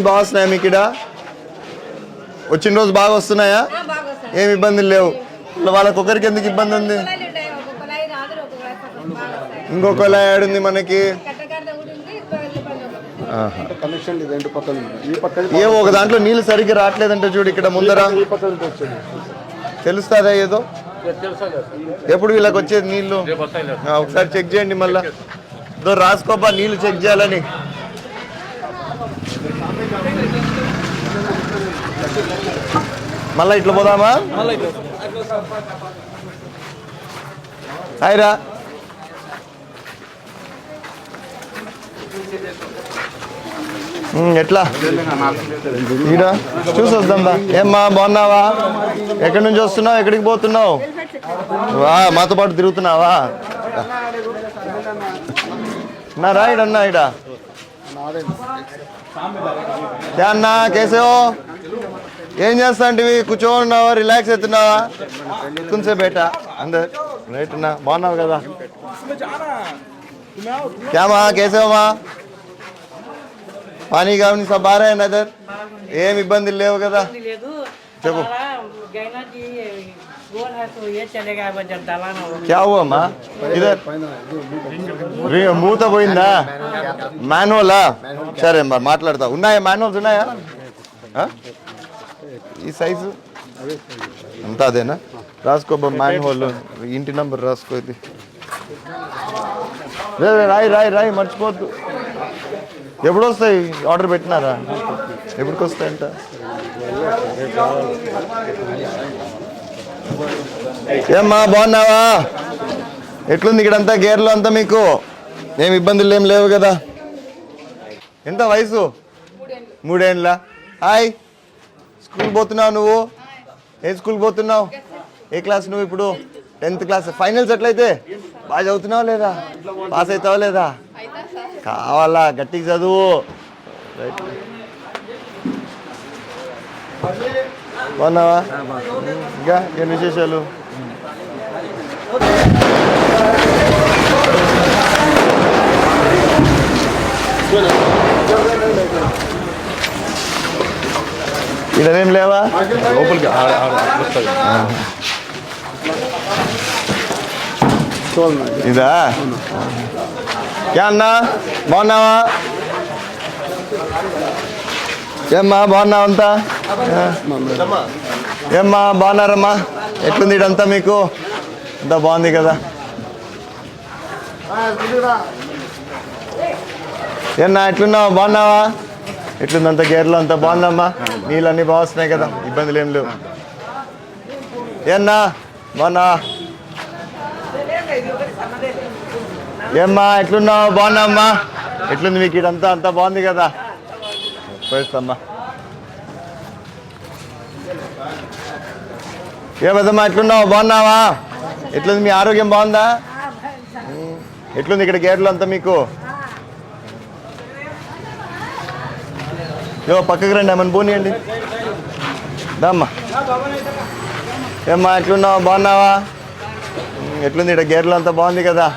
బాగా వస్తున్నాయా మీకు ఇక్కడ? వచ్చిన రోజు బాగా వస్తున్నాయా? ఏమి ఇబ్బందులు లేవు. వాళ్ళకి ఒకరికి ఎందుకు ఇబ్బంది ఉంది? ఇంకొక లైన్ ఉంది మనకి. ఏమో ఒక దాంట్లో నీళ్ళు సరిగ్గా రావట్లేదంటే చూడు ఇక్కడ ముందర తెలుస్తుందా ఏదో? ఎప్పుడు వీళ్ళకి వచ్చేది నీళ్ళు? ఒకసారి చెక్ చేయండి మళ్ళా. రాసుకోపా నీళ్ళు చెక్ చేయాలని. మళ్ళా ఇట్లా పోదామా? హాయ్రా. ఎట్లా ఈడ చూసి వద్దాందా? ఏమ్మా బాగున్నావా? ఎక్కడి నుంచి వస్తున్నావు? ఎక్కడికి పోతున్నావు? వా మాతో పాటు తిరుగుతున్నావా? నా రాయిడన్నా ఇడ అన్నా కేసేవో ఏం చేస్తా అంటే కూర్చోన్నావా? రిలాక్స్ అవుతున్నావా? కొంచెం బేట అందరు రైట్ అన్నా. బాగున్నావు కదా? క్యామా కేసేవమ్మా पानी का सब आ रहा है नजर? ఏం ఇబ్బందులు లేవు కదా? చెప్పు. क्या हुआ अम्मा? इधर మూత పోయిందా? మాన్యువలా? సరే మరి మాట్లాడతా. ఉన్నాయా మాన్యువల్స్? ఉన్నాయా? ఈ సైజు అంతా అదేనా? రాసుకో మాన్యువల్, ఇంటి నంబర్ రాసుకో. ఇది రాయి రాయి రాయి మర్చిపోద్దు. ఎప్పుడు వస్తాయి? ఆర్డర్ పెట్టినారా? ఎప్పటికి వస్తాయంట? ఏమ్మా బాగున్నావా? ఎట్లుంది ఇక్కడంతా గేర్లో అంతా? మీకు ఏం ఇబ్బందులు ఏం లేవు కదా? ఎంత వయసు? 3 ఏళ్ళ. హాయ్, స్కూల్ పోతున్నావు నువ్వు? ఏ స్కూల్ పోతున్నావు? ఏ క్లాస్ నువ్వు ఇప్పుడు? 10th class. ఫైనల్స్ ఎట్లయితే బాగా చదువుతున్నావా లేదా? పాస్ అవుతావా లేదా? కావాలా గట్టిగా చదువు. రైట్. బాగున్నావా? ఇంకా ఏం విశేషాలు? ఇదేం లేవా? లోపలికి ఇదా? అన్నా బాగున్నావా? ఏమ్మా బాగున్నావు అంతా? ఏమ్మా బాగున్నారమ్మా? ఎట్లుంది ఇదంతా మీకు? అంతా బాగుంది కదా? ఏమన్నా ఎట్లున్నావు? బాగున్నావా? ఎట్లుంది అంత గేర్లో? అంతా బాగుందమ్మా? నీళ్ళు అన్నీ బాగా వస్తున్నాయి కదా? ఇబ్బందులు ఏం లేవు? ఏమన్నా బాగున్నా? ఏమ్మా ఎట్లున్నావు? బాగున్నామ్మా? ఎట్లుంది మీకు ఇదంతా? అంతా బాగుంది కదా? పోయిస్తమ్మా. ఏమదమ్మా ఎట్లున్నావు? బాగున్నావా? ఎట్లుంది మీ ఆరోగ్యం? బాగుందా? ఎట్లుంది ఇక్కడ గేట్లు అంతా మీకు? పక్కకి రండి, ఏమన్నా పోనీయండి. దామ్మా. ఏమ్మా ఎట్లున్నావు? బాగున్నావా? ఎట్లుంది ఇక్కడ గేర్లు అంతా? బాగుంది కదా?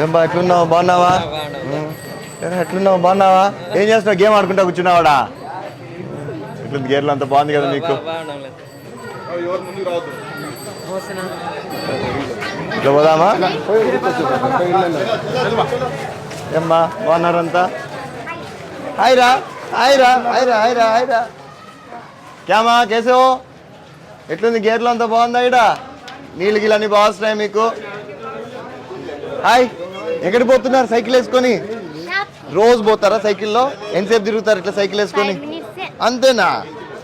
ఏమ్మా ఎట్లున్నావు? బాగున్నావా? ఎట్లున్నావు? బాగున్నావా? ఏం చేస్తున్నావు? గేమ్ ఆడుకుంటా కూర్చున్నావాడా? ఎట్లుంది గేర్లు అంతా? బాగుంది కదా మీకు? ఇట్లా పోదామా? ఏమ్మా బాగున్నారంతా? హాయ్రా హాయ్రా హాయ్రా హాయ్రా హాయ్రా. క్యామా కేసేవో ఎట్లుంది గేర్లు అంతా? బాగుందా? ఇడ నీళ్ళు గిళ్ళు అన్నీ బాగా వస్తున్నాయి మీకు? హాయ్, ఎక్కడికి పోతున్నారు? సైకిల్ వేసుకొని రోజు పోతారా సైకిల్లో? ఎంతసేపు తిరుగుతారు ఇట్లా సైకిల్ వేసుకొని? అంతేనా?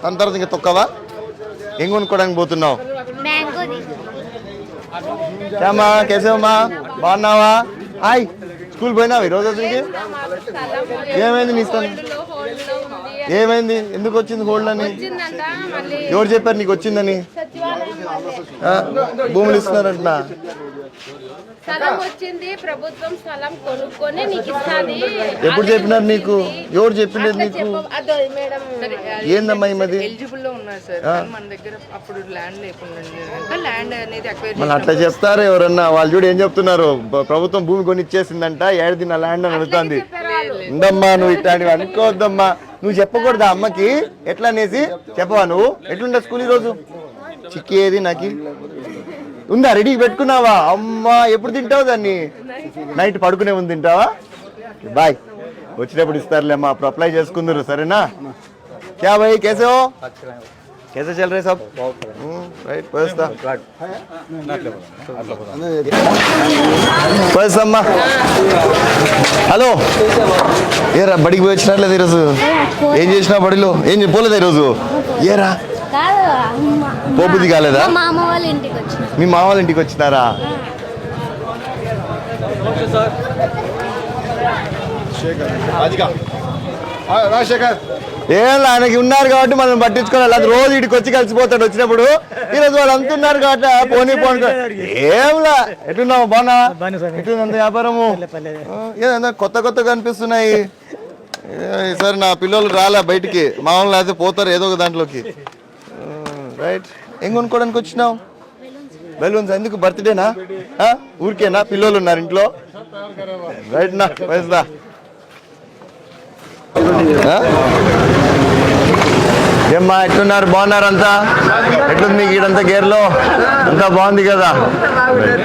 దాని తర్వాత ఇంకా తొక్కవా? ఏం కొనుక్కోవడానికి పోతున్నావు? క్యామా కేసేవమ్మా బాగున్నావా? హాయ్, స్కూల్ పోయినావు ఈరోజు? అసలుకి ఏమైంది నీ ఇస్తాను? ఏమైంది? ఎందుకు వచ్చింది హోల్డ్ అని? ఎవరు చెప్పారు నీకు వచ్చిందని? భూములు ఇస్తున్నారంటున్నా? స్థలం వచ్చింది, ప్రభుత్వం స్థలం కొనుక్కొని నీకు ఇస్తాది. ఎప్పుడు చెప్పినారు నీకు? ఎవరు చెప్పినారు నీకు? అదో మేడం ఏందమ్మా ఈ మధ్య ఎలిజిబుల్ లో ఉన్నారు సార్, మన దగ్గర అప్పుడు ల్యాండ్ లేకుండా ల్యాండ్ అనేది అక్వైర్ మన అట్లా చెప్తారు ఎవరన్నా. వాళ్ళు చూడు ఏం చెప్తున్నారు, ప్రభుత్వం భూమి కొని ఇచ్చేసిందంట, ఏడాది నా ల్యాండ్ అని అడుగుతుంది. ఉండమ్మా నువ్వు ఇట్లాంటివి అనుకోవద్దమ్మా. నువ్వు చెప్పకూడదా అమ్మకి? ఎట్లా అనేసి చెప్పవా నువ్వు? ఎట్లుంటా స్కూల్ ఈరోజు? చిక్కేది నాకు ఉందా? రెడీకి పెట్టుకున్నావా? అమ్మా ఎప్పుడు తింటావు దాన్ని? నైట్ పడుకునే ముందు తింటావా? బాయ్, వచ్చినప్పుడు ఇస్తారులే అమ్మా. అప్పుడు అప్లై చేసుకుందరు, సరేనా? క్యా భాయ్ కేసే హో? कैसे चल रहे सब? राइट पैसा అమ్మా. హలో ఏరా బడికి పోయి వచ్చినట్లేదు ఈరోజు? ఏం చేసినా బడిలో? ఏం పోలేదా ఈరోజు? ఏరా పోబుద్ది కాలేదా? మీ మామ వాళ్ళ ఇంటికి వచ్చినారా? రాజశేఖర్ ఏం ఆయనకి ఉన్నారు కాబట్టి మనం పట్టించుకోవాలి. అది రోజు ఇటుకి వచ్చి కలిసిపోతాడు వచ్చినప్పుడు. ఈరోజు వాళ్ళు అంటున్నారు కాబట్టి పోనీ పోనీ ఏంలా. ఎట్లున్నావు? బాగున్నా? ఎట్లుంది వ్యాపారము? ఏదన్నా కొత్త కొత్తగా కనిపిస్తున్నాయి. సరే నా పిల్లలు రాలే బయటికి, మామూలు అయితే పోతారు ఏదో ఒక దాంట్లోకి. రైట్, ఏం కొనుక్కోవడానికి వచ్చినావు? బెలూన్స్. ఎందుకు? బర్త్డేనా? ఊరికేనా? పిల్లలు ఉన్నారు ఇంట్లో? రైట్ నా వయసుదా. ఏమ్మా ఎట్లున్నారు? బాగున్నారు అంతా? ఎట్లుంది మీకు ఇడంతా గేర్లో? అంతా బాగుంది కదా?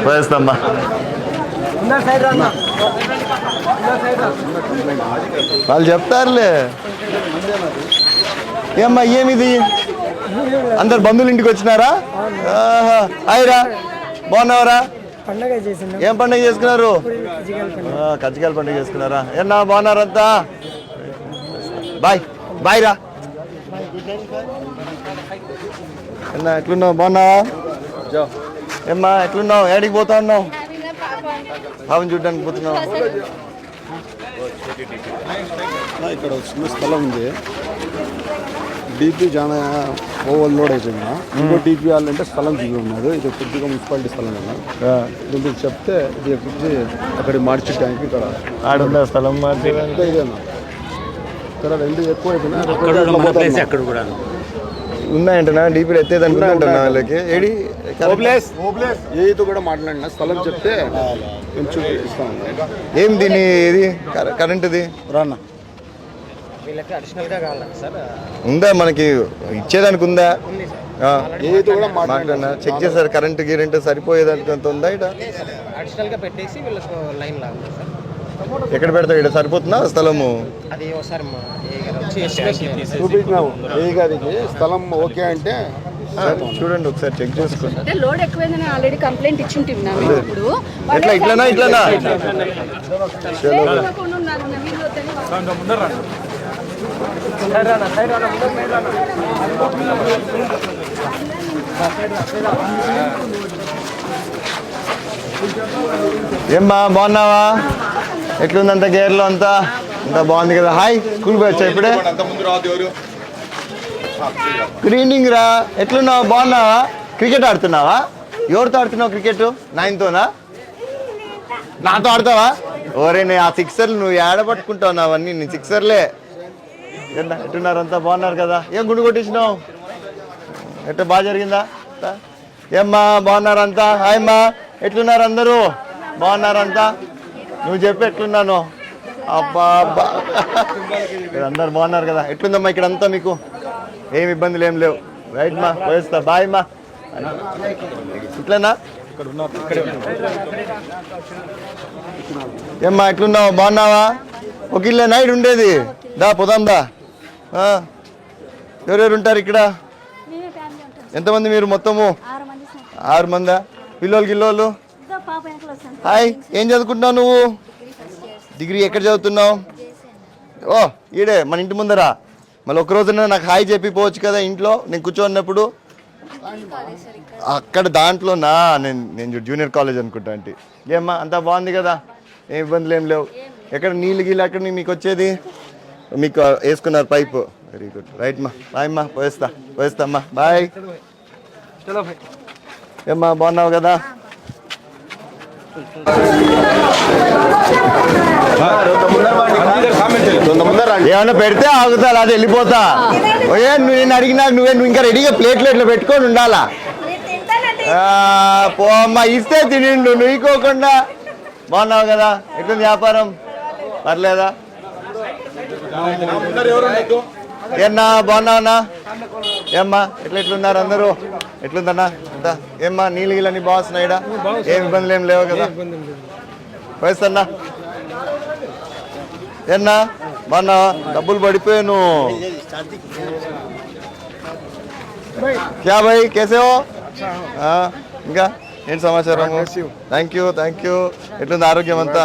వయస్తమ్మా వాళ్ళు చెప్తారులే. ఏమ్మా ఏమిది? అందరు బంధువులు ఇంటికి వచ్చినారా? హాయిరా, బాగున్నావరా? ఏం పండుగ చేసుకున్నారు? కజ్జికాయల పండుగ చేసుకున్నారా? ఏమన్నా బాగున్నారంతా? బాయ్ బాయ్ రా. ఎట్లున్నావు? బాగున్నావా? ఏమ్మా ఎట్లున్నావు? ఏడికి పోతా ఉన్నావు? పాపం చూడ్డానికి పోతున్నావు? ఇక్కడ చిన్న స్థలం ఉంది, డీపీ చాలా ఓవర్ లోడ్ అయిపోయిందా. ఇంకో డీపీ వాళ్ళంటే స్థలం చూపి ఉన్నది. ఇది కొద్దిగా మున్సిపాలిటీ స్థలం కదా, దీనికి చెప్తే ఇది ఎక్కించి అక్కడికి మార్చడానికి ఇక్కడ ఆడుందా స్థలం మార్చి? ఇదేనా ఇక్కడ రెండు ఎక్కువ అయిపోయినా ఉన్నాయంటనా? డీపీలు ఎత్తేది అనుకుంటున్నా వాళ్ళకి. ఏడి ఏతో కూడా మాట్లాడినా స్థలం చెప్తే కొంచెం ఇస్తాను. ఏం దీని ఇది కరెంటుది రానా ఉందా? మనకి ఇచ్చేదానికి ఉందా? ఏతో కూడా మాట్లాడినా చెక్ చేశారు? కరెంటు గిరెంట్ సరిపోయేదానికి అంత ఉందా? ఇట ఎక్కడ పెడతావు? ఇక్కడ సరిపోతుందా స్థలము? చూపించినావు ఏ గారికి స్థలం ఓకే అంటే చూడండి ఒకసారి చెక్ చేసుకోండి. లోడ్ ఎక్కువైందని ఆల్రెడీ కంప్లైంట్ ఇచ్చింటున్నాము. ఇప్పుడు ఎట్లా ఇట్లనా? ఇట్లనా? ఏమ్మా బాగున్నావా? ఎట్లుందంత గేర్లో అంతా? అంతా బాగుంది కదా? హాయ్, స్కూల్కి వచ్చా ఇప్పుడే? గ్రీనింగ్ రా. ఎట్లున్నావు? బాగున్నావా? క్రికెట్ ఆడుతున్నావా? ఎవరితో ఆడుతున్నావు క్రికెట్? నాయనతోనా? నాతో ఆడతావా? ఓరే నేను ఆ సిక్సర్లు నువ్వు ఏడ పట్టుకుంటావు? అవన్నీ నీ సిక్సర్లే. ఎట్టున్నారు? అంతా బాగున్నారు కదా? ఏం గుండు కొట్టించినావు? ఎట్లా బాగా జరిగిందా? ఏమ్మా బాగున్నారంతా? హాయ్ అమ్మా, ఎట్లున్నారు అందరూ? బాగున్నారంతా? నువ్వు చెప్పు ఎట్లున్నాను? అబ్బా అబ్బా అందరు బాగున్నారు కదా? ఎట్లుందమ్మా ఇక్కడంతా? మీకు ఏమి ఇబ్బందులు ఏం లేవు? రైట్ మా, పోయేస్తా. బాయ్ మా. ఇట్లనా? ఏమ్మా ఎట్లున్నావు? బాగున్నావా? ఒక ఇల్లే నైట్ ఉండేది? దా పోదాం దా. ఎవరెవరు ఉంటారు ఇక్కడ? ఎంతమంది మీరు మొత్తము? 6 మందా? పిల్లోళ్ళు గిల్లోళ్ళు? హాయ్, ఏం చదువుకుంటున్నావు నువ్వు? డిగ్రీ ఎక్కడ చదువుతున్నావు? ఓ ఈడే మన ఇంటి ముందరా. మళ్ళీ ఒక రోజున నాకు హాయ్ చెప్పిపోవచ్చు కదా ఇంట్లో నేను కూర్చోన్నప్పుడు. అక్కడ దాంట్లోనా? నేను జూనియర్ కాలేజ్ అనుకుంటా. అంటే ఏమ్మా అంతా బాగుంది కదా? ఏం ఇబ్బందులు ఏం లేవు? ఎక్కడ నీళ్ళు గీళ్ళు ఎక్కడ మీకు వచ్చేది? మీకు వేసుకున్నారు పైపు? Very good. రైట్ మా, బాయ్ అమ్మా, పోయేస్తా అమ్మా, బాయ్. ఏమ్మా బాగున్నావు కదా? ఏమన్నా పెడితే ఆగుతా అది వెళ్ళిపోతా. నేను అడిగినా నువ్వు ఇంకా రెడీగా ప్లేట్లు ఇట్లా పెట్టుకొని ఉండాలా. పో అమ్మా, ఇస్తే తినిండు నువ్వుకోకుండా. బాగున్నావు కదా, ఎట్లుంది వ్యాపారం? పర్లేదా? ఏమన్నా బాగున్నావన్నా? ఏమ్మా ఎట్లున్నారు అందరూ? ఎట్లుందన్నా అంతా? ఏమ్మా నీళ్ళు గిళ్ళని బాగున్నాయిడా? ఏం ఇబ్బందులు ఏం లేవు కదా? వయసన్నా ఏన్నా బాగున్నావా? డబ్బులు పడిపోయాను. క్యా భాయ్ కేసే హో? ఇంకా ఏంటి సమాచారం? Thank you. ఎట్లుంది ఆరోగ్యం అంతా?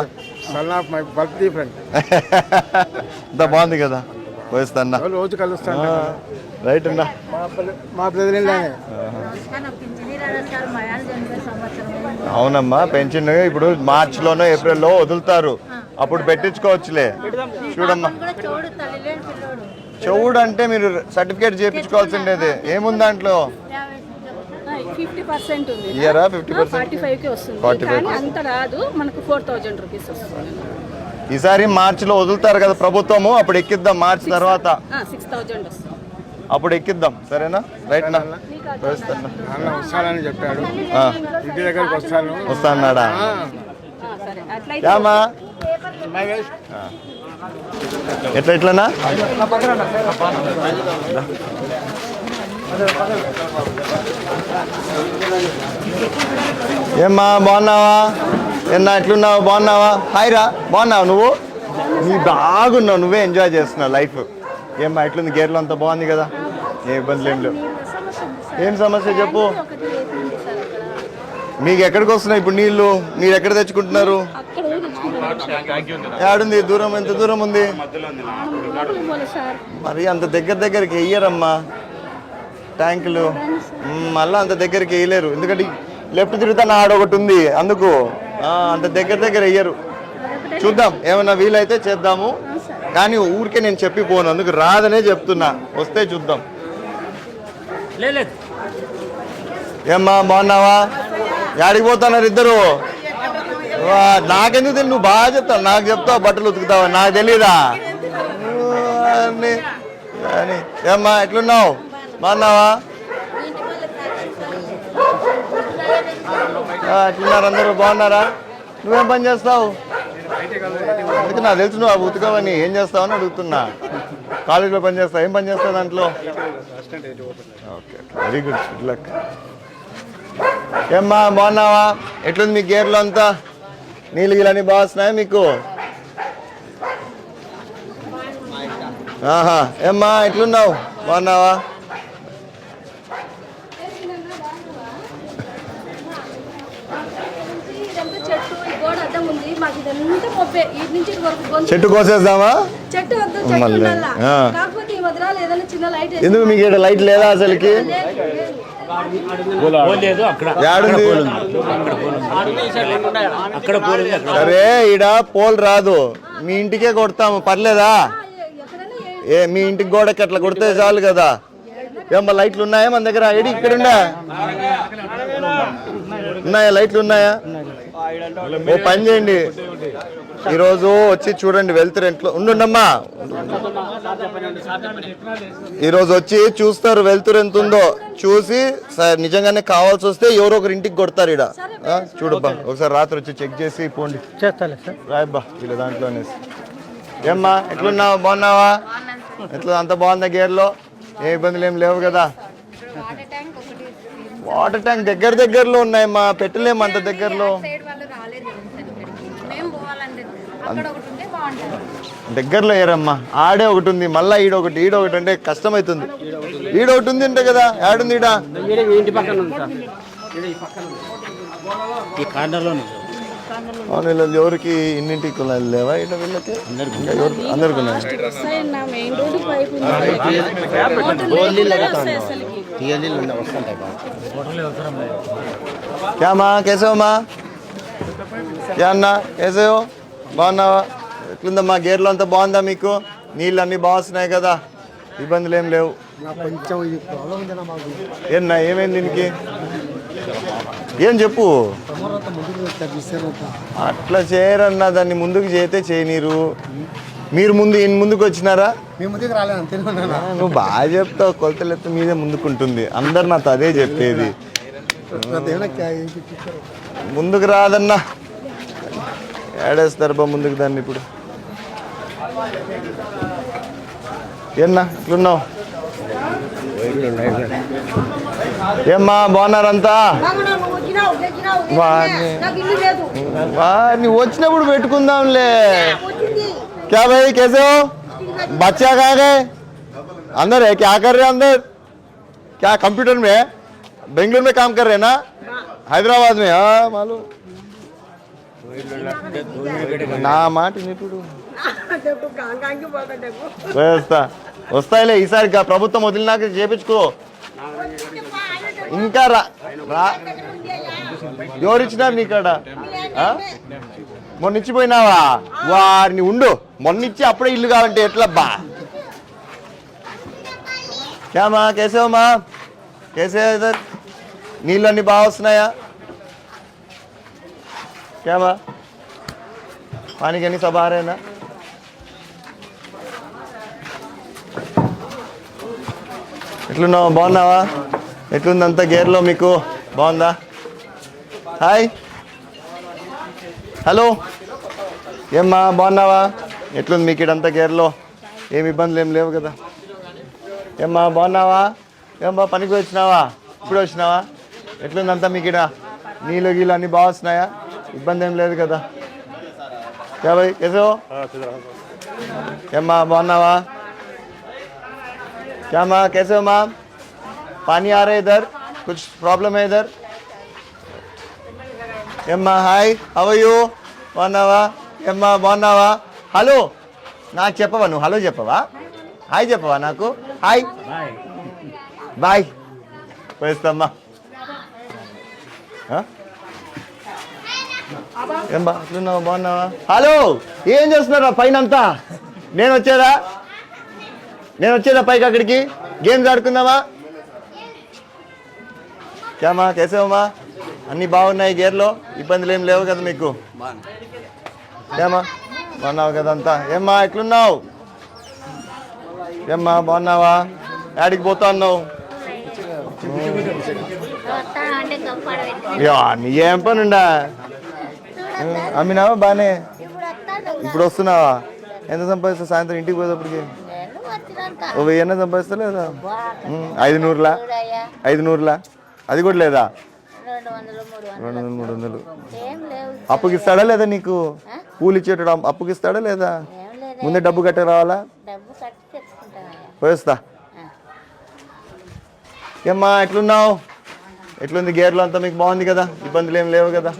అంతా బాగుంది కదా? వయస్తన్నా రోజు కలుస్తాను. రైట్ అన్నా. మా బ్రదర్ అవునమ్మా, పెన్షన్ ఇప్పుడు మార్చిలోనో ఏప్రిల్లో వదులుతారు, అప్పుడు పెట్టించుకోవచ్చులే. చూడమ్మా, చెవుడు అంటే మీరు సర్టిఫికేట్ చేయించుకోవాల్సిండేది. ఏముంది దాంట్లో? 50% ఉంది. ఇయరా 50%? 45కి వస్తుంది, కానీ అంత రాదు మనకు. 4000 రూపీస్ వస్తుంది. ఈసారి మార్చిలో వదులుతారు కదా ప్రభుత్వము, అప్పుడు ఎక్కిద్దాం. మార్చి తర్వాత 6000 వస్తుంది, అప్పుడు ఎక్కిద్దాం. సరేనా? రైట్ నా వస్తానని చెప్పాడు. ఇంటి దగ్గరకు వస్తాన్నాడా? సరే అట్లయితే ఏమా ఎట్లనా? ఏమ్మా బాగున్నావా? ఏన్నా ఎట్లున్నావు? బాగున్నావా? హాయ్ రా, బాగున్నావు నువ్వు? నీ బాగున్నావు, నువ్వే ఎంజాయ్ చేస్తున్నావు లైఫ్. ఏమ్మా ఎట్లుంది? గేర్లో అంతా బాగుంది కదా? ఏ ఇబ్బందులు ఏం లేవు. ఏం సమస్య చెప్పు. మీకు ఎక్కడికి వస్తున్నాయి ఇప్పుడు నీళ్ళు? మీరు ఎక్కడ తెచ్చుకుంటున్నారు? ఏడుంది? దూరం? ఎంత దూరం ఉంది? మరి అంత దగ్గరికి వెయ్యరమ్మా ట్యాంకులు. మళ్ళీ అంత దగ్గరికి వేయలేరు, ఎందుకంటే లెఫ్ట్ తిరుగుతాను ఆడొకటి ఉంది, అందుకు అంత దగ్గర వెయ్యరు. చూద్దాం, ఏమన్నా వీలైతే చేద్దాము, కానీ ఊరికే నేను చెప్పిపోను, అందుకు రాదనే చెప్తున్నా. వస్తే చూద్దాం. ఏమ్మా బాగున్నావా? యాడికి పోతున్నారు ఇద్దరు? నాకెందుకు తెలియదు? నువ్వు బాగా చెప్తావు, నాకు చెప్తావు బట్టలు ఉతుకుతావా? నాకు తెలీదా? ఏమ్మా ఎట్లున్నావు? బాగున్నావా? ఎట్లున్నారు అందరూ? బాగున్నారా? నువ్వేం పని చేస్తావు? అందుకే నాకు తెలుసు నువ్వు ఉతుకవని. ఏం చేస్తావు అని అడుగుతున్నా. కాలేజీలో పని చేస్తావు? ఏం పని చేస్తావు దాంట్లో? Okay, very good, good luck. ఏమ్మా బాగున్నావా? ఎట్లుంది మీ గేర్లో అంతా? నీళ్ళు గిలని బాగా వస్తున్నాయా మీకు? ఆహా. ఏమ్మా ఎట్లున్నావు? బాగున్నావా? చెట్టు కోసేద్దామా? ఎందుకు మీకు ఇక్కడ లైట్ లేదా అసలుకి? సరే, ఈడ పోల్ రాదు, మీ ఇంటికే కొడతాము, పర్లేదా? మీ ఇంటికి గోడకి అట్లా కొడితే చాలు కదా. ఏమన్నా లైట్లు ఉన్నాయా మన దగ్గర? ఏడి ఇక్కడ ఉన్నాయా లైట్లు? ఉన్నాయా? ఓ పని చేయండి, ఈరోజు వచ్చి చూడండి, వెళ్తారు ఇంట్లో ఉండుండమ్మా. ఈరోజు వచ్చి చూస్తారు వెళ్తురు ఎంత ఉందో, చూసి నిజంగానే కావాల్సి వస్తే ఎవరో ఒకరి ఇంటికి కొడతారు. ఇడ చూడబ్బా, ఒకసారి రాత్రి వచ్చి చెక్ చేసి పోండి. రాయబ్బా ఇలా దాంట్లోనే. ఏమ్మా ఎట్లున్నావు? బాగున్నావా? ఎట్లా అంత బాగుందా గేర్లో? ఏ ఇబ్బందులు ఏం లేవు కదా? వాటర్ ట్యాంక్ దగ్గరలో ఉన్నాయమ్మా, పెట్టలేము అంత దగ్గరలో. దగ్గరలో ఏరమ్మా, ఆడే ఒకటి ఉంది, మళ్ళీ ఈడొకటి అంటే కష్టమవుతుంది. ఈడొకటి ఉంది అంటే కదా, ఆడుంది ఈడ. ఎవరికి ఇన్నింటికి లేవా ఇట్లా? వీళ్ళకి అందరికి ఉన్నాయి. क्या माँ कैसे हो? माँ क्या अन्ना कैसे हो? బాగున్నావా? ఎట్లుందమ్మా గేర్లో అంతా బాగుందా మీకు? నీళ్ళు అన్నీ బాగా వస్తున్నాయి కదా? ఇబ్బందులు ఏం లేవు? ఏమన్నా ఏమైంది దీనికి? ఏం చెప్పు అట్లా చేయరన్నా, దాన్ని ముందుకు చేస్తే చేయనీరు. మీరు ముందుకు వచ్చినారా? నువ్వు బాగా చెప్తావు, కొలతలు ఎత్తు మీదే ముందుకుంటుంది. అందరు నాతో అదే చెప్పేది. ముందుకు రాదన్నా, ఏడేస్తారు బా ముందుకు దాన్ని. ఇప్పుడు ఏమన్నా ఇట్లున్నావు? ఏమ్మా బాగున్నారంతా? వాడిని వచ్చినప్పుడు పెట్టుకుందాంలే. क्या भाई कैसे हो? बच्चा कहाँ गए? अंदर है? क्या कर रहे हैं अंदर? क्या कंप्यूटर में है? बेंगलुरु में काम कर रहे हैं ना? हैदराबाद में? हाँ मालूम నా మాట ఇప్పుడు వస్తాయిలే. ఈసారి ప్రభుత్వం వదిలినాక చేపించుకో. ఇంకా రా ఎవరిచ్చినారు నీకాడ? మొన్న ఇచ్చిపోయినావా? వారిని ఉండు, మొన్నిచ్చి అప్పుడే ఇల్లు కావాలంటే ఎట్లబ్బా? క్యామా కేసేవమ్మా? కేసే ఇదర్ నీళ్ళు అన్నీ బాగా వస్తున్నాయా? క్యామా పానీకి అన్ని సబ్ ఆ రేనా? ఎట్లున్నావు? బాగున్నావా? ఎట్లుంది అంతా గేర్లో మీకు? బాగుందా? హాయ్ హలో, ఏమ్మా బాగున్నావా? ఎట్లుంది మీకు ఇడంతా గేర్లో? ఏమి ఇబ్బందులు ఏం లేవు కదా? ఏమ్మా బాగున్నావా? ఏమ్మా పనికి వచ్చినావా? ఇప్పుడు వచ్చినావా? ఎట్లుందంతా మీకు ఇడ? నీళ్ళు గీళ్ళు అన్నీ బాగా వస్తున్నాయా? ఇబ్బంది ఏం లేదు కదా? क्या भाई कैसे हो? ఏమ్మా బాగున్నావా? क्या माँ कैसे हो माँ? पानी आ रहा है इधर? कुछ प्रॉब्लम है इधर? ఏమ్మా హాయ్, హౌ ఆర్ యూ? బాగున్నావా? ఏమ్మా బాగున్నావా? హలో నాకు చెప్పవా? నువ్వు హలో చెప్పవా? హాయ్ చెప్పవా నాకు? హాయ్ బాయ్ పోయిస్తామ్మా. ఏం బా ఎట్లున్నావా? బాగున్నావా? హలో ఏం చేస్తున్నారా పైన అంతా? నేను వచ్చేదా పైకి? అక్కడికి గేమ్స్ ఆడుకుందామా? క్యామా కేసేవమ్మా? అన్నీ బాగున్నాయి గేర్లో? ఇబ్బందులు ఏం లేవు కదా మీకు? ఏమ్మా బాగున్నావు కదా అంతా? ఏమ్మా ఎట్లున్నావు? ఏమ్మా బాగున్నావా? యాడికి పోతా అన్నావు? నీ ఏం పని ఉండా? అమ్మినావా బానే? ఇప్పుడు వస్తున్నావా? ఎంత సంపాదిస్తావు సాయంత్రం ఇంటికి పోయేటప్పటికి? 1000 సంపాదిస్తా లేదా? 500లా? 500లా? అది కూడా లేదా? 200 300. అప్పుకి ఇస్తాడా లేదా నీకు? కూలి ఇచ్చేటప్పుడు అప్పుకి ఇస్తాడా లేదా? ముందే డబ్బు కట్టే రావాలా? పోయేస్తా. ఏమ్మా ఎట్లున్నావు? ఎట్లుంది గేర్లో అంతా మీకు? బాగుంది కదా? ఇబ్బందులు ఏం లేవు కదా?